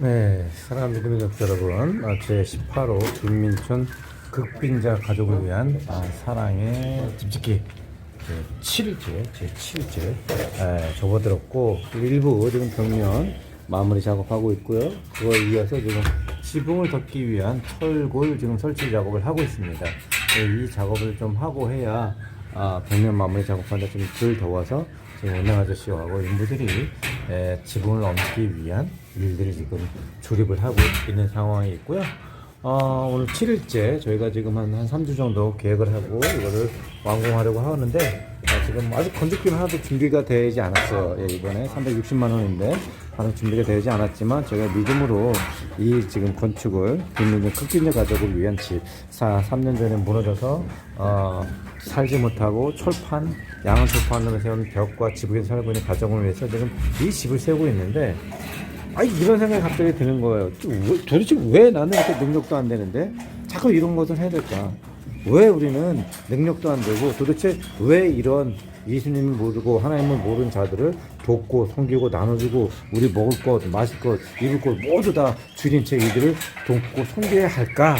네, 사랑하는 구독자 여러분, 제18호 김민촌 극빈자 가족을 위한 사랑의 집짓기 제7일째 접어들었고, 일부 지금 벽면 마무리 작업하고 있고요. 그거에 이어서 지금 지붕을 덮기 위한 철골 지금 설치 작업을 하고 있습니다. 이 작업을 좀 하고 해야 벽면 마무리 작업하는데 좀 덜 더워서 지금 은행 아저씨하고 인부들이 지붕을 얹기 위한 일들이 지금 조립을 하고 있는 상황이 있고요. 오늘 7일째 저희가 지금 한 3주 정도 계획을 하고 이거를 완공하려고 하는데 지금 아직 건축비 하나도 준비가 되지 않았어요. 이번에 360만 원인데 하나 준비가 되지 않았지만 제가 믿음으로 이 지금 건축을 빈민촌 극빈자 가족을 위한 집 3년 전에 무너져서 살지 못하고 양은 철판으로 세운 벽과 지붕에 살고 있는 가정을 위해서 지금 이 집을 세우고 있는데 이런 생각이 갑자기 드는 거예요. 도대체 왜 나는 이렇게 능력도 안 되는데 자꾸 이런 것을 해야 될까? 왜 우리는 능력도 안 되고 도대체 왜 이런 예수님을 모르고 하나님을 모르는 자들을 돕고 섬기고 나눠주고 우리 먹을 것, 마실 것, 입을 것 모두 다 줄인 채 이들을 돕고 섬겨야 할까?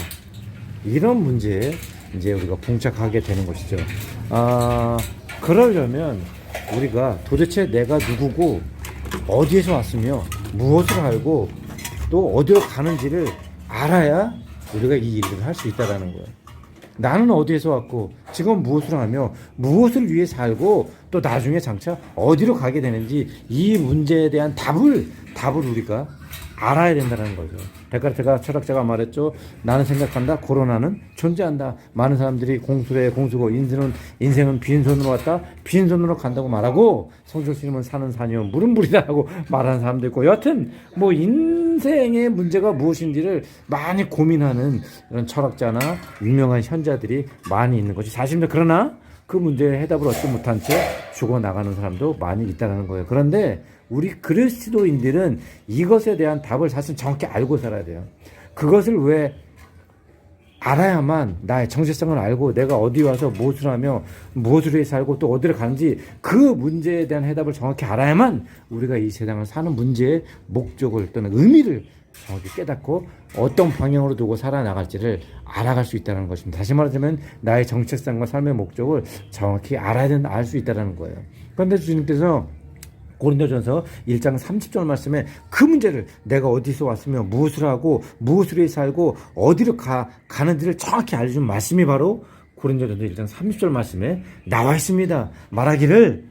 이런 문제에 이제 우리가 봉착하게 되는 것이죠. 그러려면 우리가 도대체 내가 누구고 어디에서 왔으며 무엇을 알고 또 어디로 가는지를 알아야 우리가 이 일을 할 수 있다는 거예요. 나는 어디에서 왔고 지금 무엇을 하며 무엇을 위해 살고 또 나중에 장차 어디로 가게 되는지 이 문제에 대한 답을 우리가 알아야 된다는 거죠. 데카르트가 철학자가 말했죠. 나는 생각한다. 코로나는 존재한다. 많은 사람들이 공수래 공수고 인생은 빈손으로 왔다. 빈손으로 간다고 말하고 성철 스님은 사는 산이요 물은 물이다라고 말하는 사람도 있고 여하튼 뭐 인생의 문제가 무엇인지를 많이 고민하는 이런 철학자나 유명한 현자들이 많이 있는 것이 사실입니다. 그러나 그 문제에 해답을 얻지 못한 채 죽어나가는 사람도 많이 있다는 거예요. 그런데 우리 그리스도인들은 이것에 대한 답을 사실 정확히 알고 살아야 돼요. 그것을 왜 알아야만 나의 정체성을 알고 내가 어디 와서 무엇을 하며 무엇을 위해 살고 또 어디를 가는지 그 문제에 대한 해답을 정확히 알아야만 우리가 이 세상을 사는 문제의 목적을 또는 의미를 정확히 깨닫고 어떤 방향으로 두고 살아나갈지를 알아갈 수 있다는 것입니다. 다시 말하자면 나의 정체성과 삶의 목적을 정확히 알 수 있다는 거예요. 그런데 주님께서 고린도전서 1장 30절 말씀에 그 문제를 내가 어디서 왔으며 무엇을 하고 무엇을 위해 살고 어디로 가는지를 정확히 알려준 말씀이 바로 고린도전서 1장 30절 말씀에 나와 있습니다. 말하기를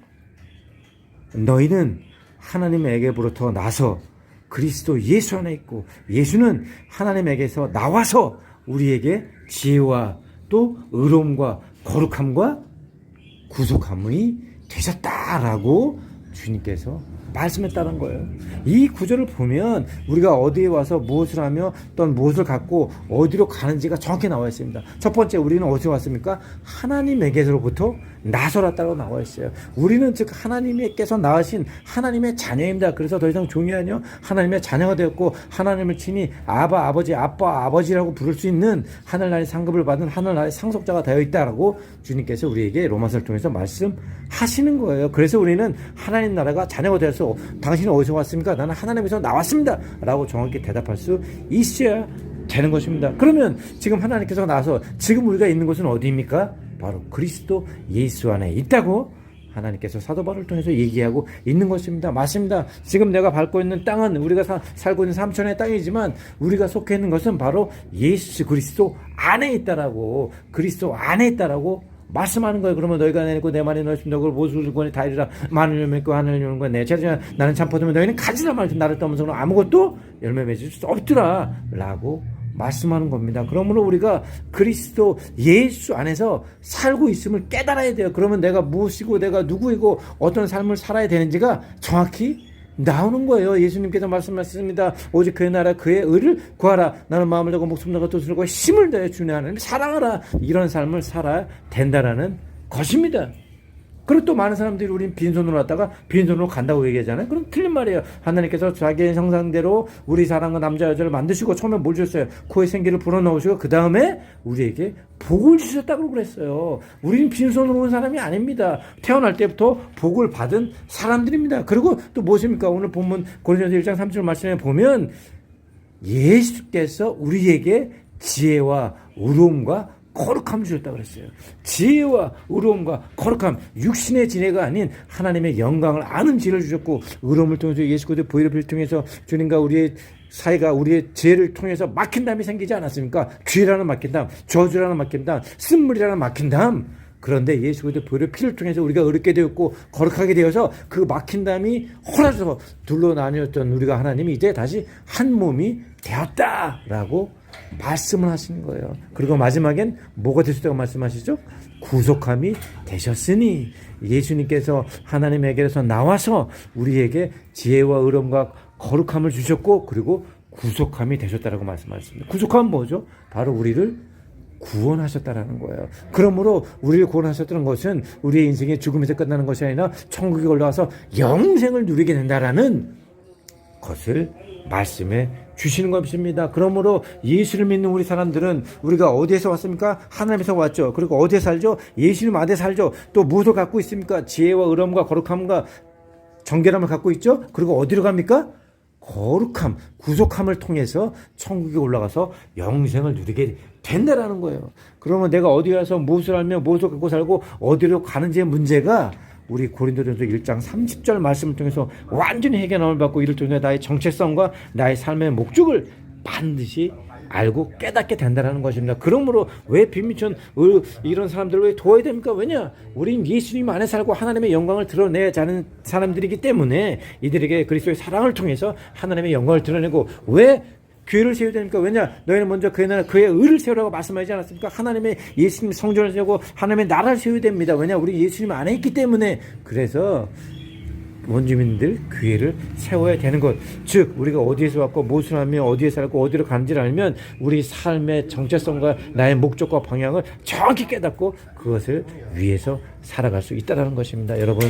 너희는 하나님에게로부터 나서 그리스도 예수 안에 있고 예수는 하나님에게서 나와서 우리에게 지혜와 또 의로움과 거룩함과 구속함이 되셨다라고 주님께서 말씀했다는 거예요. 이 구절을 보면 우리가 어디에 와서 무엇을 하며 또 무엇을 갖고 어디로 가는지가 정확히 나와 있습니다. 첫 번째 우리는 어디서 왔습니까? 하나님에게로부터 나서랐다고 나와 있어요. 우리는 즉 하나님께서 낳으신 하나님의 자녀입니다. 그래서 더 이상 종이 아니요 하나님의 자녀가 되었고 하나님을 친히 아빠 아버지라고 부를 수 있는 하늘나라의 상급을 받은 하늘나라의 상속자가 되어 있다라고 주님께서 우리에게 로마서를 통해서 말씀하시는 거예요. 그래서 우리는 하나님 나라가 자녀가 되어서 당신은 어디서 왔습니까? 나는 하나님에서 나왔습니다 라고 정확히 대답할 수 있어야 되는 것입니다. 그러면 지금 하나님께서 나와서 지금 우리가 있는 곳은 어디입니까? 바로 그리스도 예수 안에 있다고 하나님께서 사도 바울을 통해서 얘기하고 있는 것입니다. 맞습니다. 지금 내가 밟고 있는 땅은 우리가 살고 있는 삼천의 땅이지만 우리가 속해 있는 것은 바로 예수 그리스도 안에 있다라고 그리스도 안에 있다라고 말씀하는 거예요. 그러면 너희가 내고 내 말이 너희 심덕을 모수를 권이 다 이르라 만을 맺고 하늘을 여는 거야. 내 제자 나는 참포도면 너희는 가지라 말지 나를 떠면서 아무것도 열매 맺을 수 없더라 라고 말씀하는 겁니다. 그러므로 우리가 그리스도 예수 안에서 살고 있음을 깨달아야 돼요. 그러면 내가 무엇이고 내가 누구이고 어떤 삶을 살아야 되는지가 정확히 나오는 거예요. 예수님께서 말씀하셨습니다. 오직 그의 나라 그의 의를 구하라. 나는 마음을 다하고 목숨을 다하고 뜻을 다하고 힘을 다해 주내 하나님 사랑하라. 이런 삶을 살아야 된다라는 것입니다. 그리고 또 많은 사람들이 우린 빈손으로 왔다가 빈손으로 간다고 얘기하잖아요. 그럼 틀린 말이에요. 하나님께서 자기의 형상대로 우리 사랑과 남자 여자를 만드시고 처음에 뭘 주셨어요? 코에 생기를 불어넣으시고 그 다음에 우리에게 복을 주셨다고 그랬어요. 우리는 빈손으로 온 사람이 아닙니다. 태어날 때부터 복을 받은 사람들입니다. 그리고 또 무엇입니까? 오늘 본문 고린도전서 1장 3절 말씀에 보면 예수께서 우리에게 지혜와 의로움과 거룩함을 주셨다고 그랬어요. 지혜와 의로움과 거룩함, 육신의 지혜가 아닌 하나님의 영광을 아는 지혜를 주셨고, 의로움을 통해서 예수 그리스도의 보혈을 통해서 주님과 우리의 사이가, 우리의 죄를 통해서 막힌담이 생기지 않았습니까? 죄라는 막힌담, 저주라는 막힌담, 쓴물이라는 막힌담. 그런데 예수 그리스도의 보혈의 피를 통해서 우리가 의롭게 되었고 거룩하게 되어서 그 막힌담이 홀아서 둘로 나뉘었던 우리가 하나님이 이제 다시 한 몸이 되었다라고 말씀을 하시는 거예요. 그리고 마지막엔 뭐가 되셨다고 말씀하시죠? 구속함이 되셨으니, 예수님께서 하나님에게서 나와서 우리에게 지혜와 의로움과 거룩함을 주셨고, 그리고 구속함이 되셨다라고 말씀하셨습니다. 구속함은 뭐죠? 바로 우리를 구원하셨다라는 거예요. 그러므로 우리를 구원하셨다는 것은 우리의 인생의 죽음에서 끝나는 것이 아니라 천국에 올라와서 영생을 누리게 된다라는 것을 말씀해 주시는 것입니다. 그러므로 예수를 믿는 우리 사람들은 우리가 어디에서 왔습니까? 하나님에서 왔죠. 그리고 어디에 살죠? 예수님 안에 살죠. 또 무엇을 갖고 있습니까? 지혜와 의로움과 거룩함과 정결함을 갖고 있죠. 그리고 어디로 갑니까? 거룩함, 구속함을 통해서 천국에 올라가서 영생을 누리게 된다라는 거예요. 그러면 내가 어디 가서 무엇을 알며 무엇을 갖고 살고 어디로 가는지의 문제가 우리 고린도전서 1장 30절 말씀을 통해서 완전히 해결함을 받고, 이를 통해 나의 정체성과 나의 삶의 목적을 반드시 알고 깨닫게 된다는 것입니다. 그러므로 왜 빈민촌 이런 사람들을 왜 도와야 됩니까? 왜냐? 우린 예수님 안에 살고 하나님의 영광을 드러내야 하는 사람들이기 때문에 이들에게 그리스도의 사랑을 통해서 하나님의 영광을 드러내고, 왜 교회를 세워야 됩니까? 왜냐? 너희는 먼저 그의 나라, 그의 의를 세우라고 말씀하지 않았습니까? 하나님의 예수님 성전을 세우고 하나님의 나라를 세워야 됩니다. 왜냐? 우리 예수님 안에 있기 때문에. 그래서 원주민들 교회를 세워야 되는 것, 즉 우리가 어디에서 왔고 무엇을 하며 어디에 살고 어디로 가는지를 알면 우리 삶의 정체성과 나의 목적과 방향을 정확히 깨닫고 그것을 위해서 살아갈 수 있다는 것입니다. 여러분,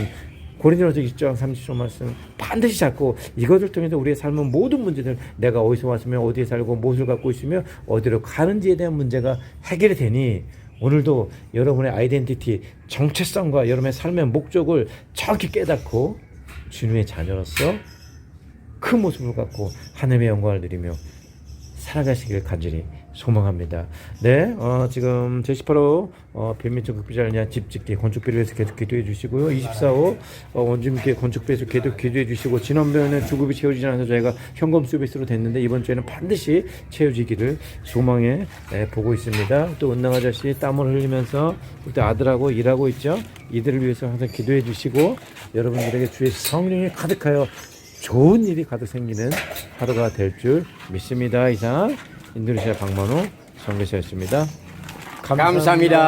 고린도전서 1장 30절 말씀 반드시 잡고, 이것을 통해서 우리의 삶은 모든 문제들, 내가 어디서 왔으며 어디에 살고 무엇을 갖고 있으며 어디로 가는지에 대한 문제가 해결이 되니, 오늘도 여러분의 아이덴티티, 정체성과 여러분의 삶의 목적을 정확히 깨닫고 주님의 자녀로서 큰 모습을 갖고 하나님의 영광을 누리며 살아가시길 간절히 소망합니다. 네, 지금 제18호 빈민촌 극비자를 위한 집 짓기 건축비를 위해서 계속 기도해 주시고요. 24호 원주민께 건축비에서 계속 기도해 주시고, 지난번에는 주급이 채워지지 않아서 저희가 현금 서비스로 됐는데 이번 주에는 반드시 채워지기를 소망해 보고 있습니다. 또 은능 아저씨 땀을 흘리면서 그때 아들하고 일하고 있죠. 이들을 위해서 항상 기도해 주시고, 여러분들에게 주의 성령이 가득하여 좋은 일이 가득 생기는 하루가 될 줄 믿습니다. 이상 인도네시아 박만호 선교사였습니다. 감사합니다.